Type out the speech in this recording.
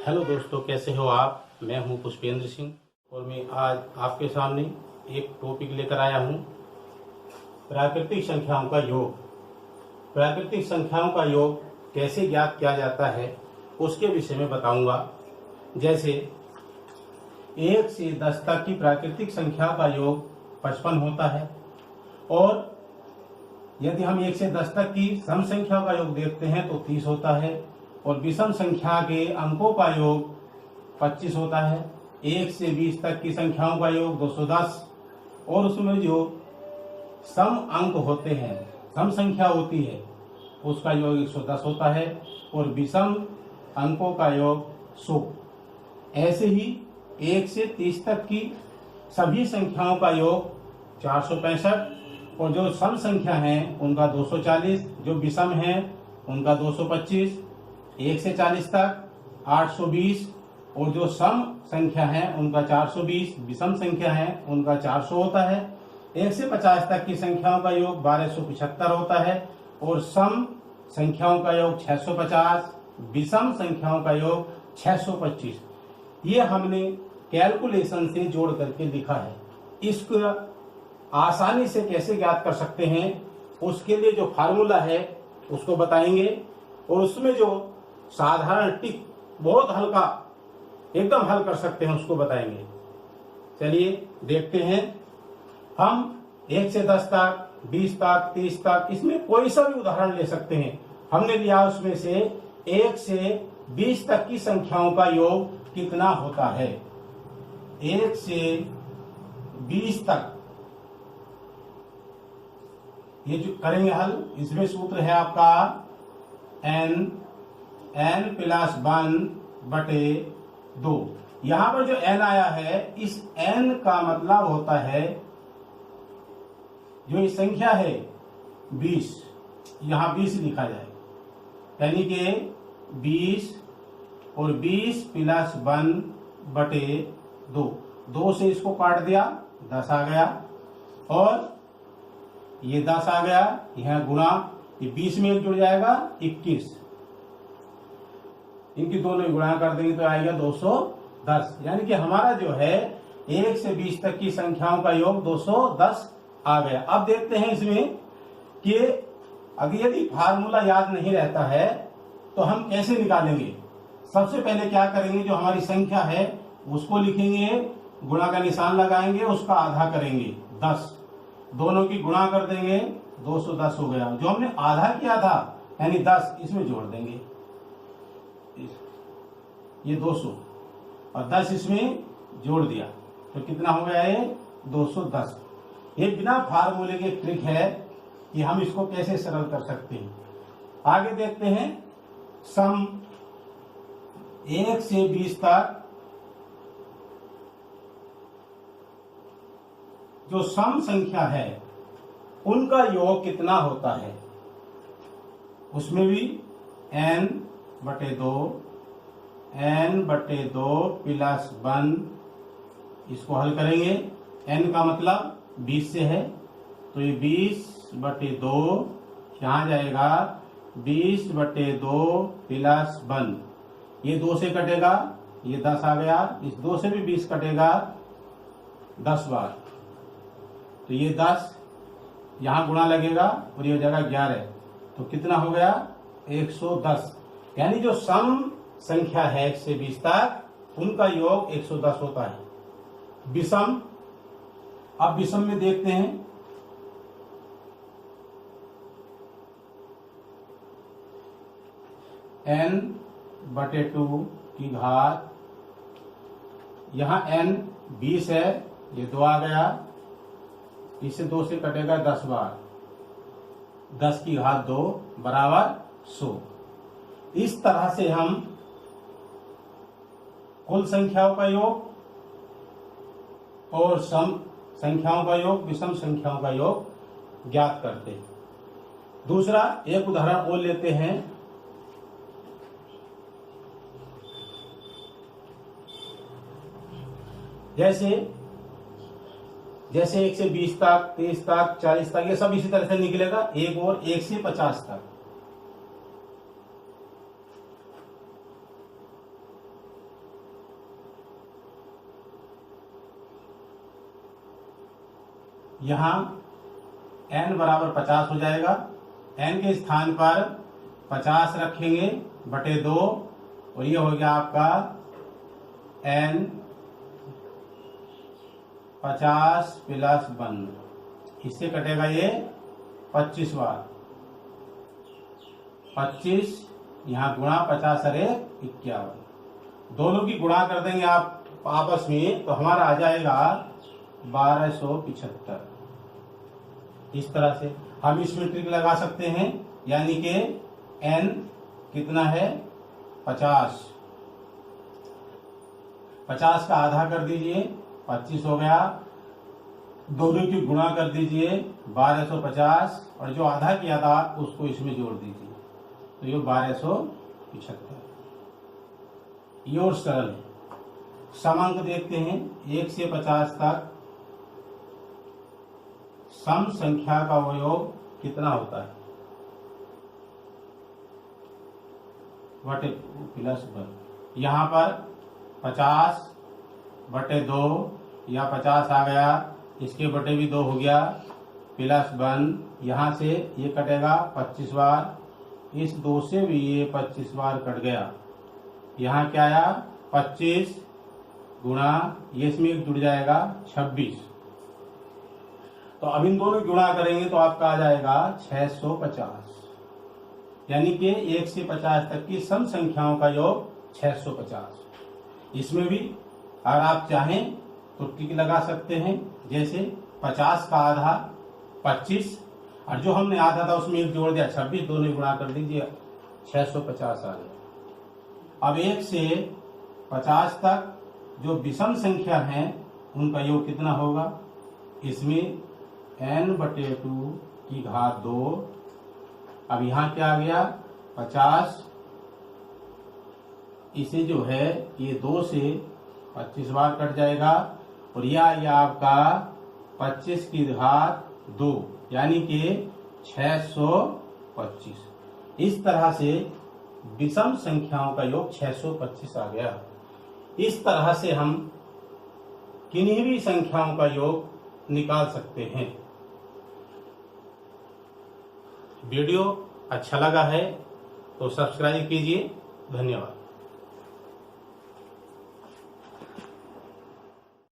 Hello दोस्तों, कैसे हो आप। मैं हूं पुष्पेंद्र सिंह और मैं आज आपके सामने एक टॉपिक लेकर आया हूं, प्राकृतिक संख्याओं का योग। प्राकृतिक संख्याओं का योग कैसे ज्ञात किया जाता है उसके विषय में बताऊंगा। जैसे 1 से 10 तक की प्राकृतिक संख्या का योग 55 होता है, और यदि हम 1 से 10 तक की सम संख्या का योग देखते हैं तो 30 होता है, और विषम संख्या के अंकों का योग 25 होता है। 1 से 20 तक की संख्याओं का योग 210, और उसमें जो सम अंक होते हैं, सम संख्या होती है, उसका योग 110 होता है, और विषम अंकों का योग 100। ऐसे ही 1 से 30 तक की सभी संख्याओं का योग 465, और जो सम संख्या हैं उनका 240, जो विषम हैं उनका 225। 1 से 40 तक 820, और जो सम संख्या है उनका 420, विषम संख्या है उनका 400 होता है। 1 से 50 तक की संख्याओं का योग 1275 होता है, और सम संख्याओं का योग 650, विषम संख्याओं का योग 625। ये हमने कैलकुलेशन से जोड़ करके लिखा है। इसको आसानी से कैसे ज्ञात कर सकते हैं उसके लिए जो फार्मूला है उसको बताएंगे, और उसमें जो साधारण टिक बहुत हल्का एकदम हल कर सकते हैं उसको बताएंगे। चलिए देखते हैं। हम 1 से 10 तक, 20 तक, 30 तक, इसमें कोई सा भी उदाहरण ले सकते हैं। हमने लिया उसमें से 1 से 20 तक की संख्याओं का योग कितना होता है। 1 से 20 तक ये जो करेंगे हल, इसमें सूत्र है आपका n + 1/2। यहां पर जो n आया है, इस n का मतलब होता है, जो ये संख्या है 20, यहां 20 लिखा जाए, यानी कि 20 और 20 + 1/2। 2 से इसको काट दिया, 10 आ गया, और ये 10 आ गया, यह गुणा, ये 20 में एक जुड़ जाएगा 21, इनकी दोनों गुणा कर देंगे तो आएगा 210। यानी कि हमारा जो है 1 से 20 तक की संख्याओं का योग 210 आ गया। अब देखते हैं इसमें कि अगर यदि फार्मूला याद नहीं रहता है तो हम कैसे निकालेंगे। सबसे पहले क्या करेंगे, जो हमारी संख्या है उसको लिखेंगे, गुणा का निशान लगाएंगे, उसका आधा करेंगे 10, दोनों की गुणा कर देंगे, 210 हो गया। जो हमने आधा किया था यानी 10, इसमें जोड़ देंगे, ये 200, और 10 इसमें जोड़ दिया तो कितना हो गया, ये 210। ये बिना फार्मूले के ट्रिक है कि हम इसको कैसे सरल कर सकते हैं। आगे देखते हैं। सम 1 से 20 तक जो सम संख्या है उनका योग कितना होता है। उसमें भी n/2 + 1, इसको हल करेंगे। n का मतलब 20 से है, तो ये 20/2 यहाँ जाएगा, 20/2 + 1, ये 2 से कटेगा, ये 10 आ गया, इस 2 से भी 20 कटेगा 10 बार, तो ये 10 यहाँ गुणा लगेगा, और ये हो जाएगा 11, तो कितना हो गया 110। यानी जो सम संख्या है 1 से 20 तक उनका योग 110 होता है। विषम, अब विषम में देखते हैं। n/2 की घात, यहां n 20 है, ये 2 आ गया, इससे 2 से कटेगा 10 बार, 10 की घात 2 बराबर 100। इस तरह से हम कुल संख्याओं का योग और सम संख्याओं का योग, विषम संख्याओं का योग ज्ञात करते हैं। दूसरा एक उदाहरण और लेते हैं। जैसे 1 से 20 तक, 30 तक, 40 तक, ये सब इसी तरह से निकलेगा। एक और 1 से 50 तक यहाँ n बराबर 50 हो जाएगा। n के स्थान पर 50 रखेंगे बटे 2 और ये हो गया आपका n 50 प्लस 1। इससे कटेगा ये 25 बार। 25 यहाँ गुणा 50 अरे 51। दोनों की गुणा कर देंगे आप आपस में तो हमारा आ जाएगा 1275। इस तरह से हम इसमें ट्रिक लगा सकते हैं, यानी कि n कितना है 50। 50 का आधा कर दीजिए 25 हो गया। दोनों की गुणा कर दीजिए 1250 और जो आधा किया था उसको इसमें जोड़ दीजिए तो ये 1275। ये और सरल है। समांक देखते हैं 1 से 50 तक सम संख्या का अवयव कितना होता है बटे प्लस 1। यहाँ पर 50 बटे 2 या 50 आ गया, इसके बटे भी 2 हो गया प्लस 1। यहाँ से ये कटेगा 25 बार, इस 2 से भी ये 25 बार कट गया। यहाँ क्या आया 25 गुणा ये इसमें एक जुड़ जाएगा 26। तो अब इन दोनों गुणा करेंगे तो आपका आ जाएगा 650। यानी कि 1 से 50 तक की सम संख्याओं का योग 650। इसमें भी अगर आप चाहें तो ट्रिक लगा सकते हैं, जैसे 50 का आधा 25 और जो हमने आधा था उसमें एक जोड़ दिया 26, दोनों गुणा कर दीजिए 650 आ गया। अब 1 से 50 तक जो विषम संख्या हैं उनका योग कितना होगा, इसमें n/2 की घात 2। अब यहाँ क्या आ गया 50, इसे जो है ये 2 से 25 बार कट जाएगा और यह आ गया आपका 25 की घात 2 यानी कि 625। इस तरह से विषम संख्याओं का योग 625 आ गया। इस तरह से हम किन्हीं भी संख्याओं का योग निकाल सकते हैं। वीडियो अच्छा लगा है तो सब्सक्राइब कीजिए। धन्यवाद।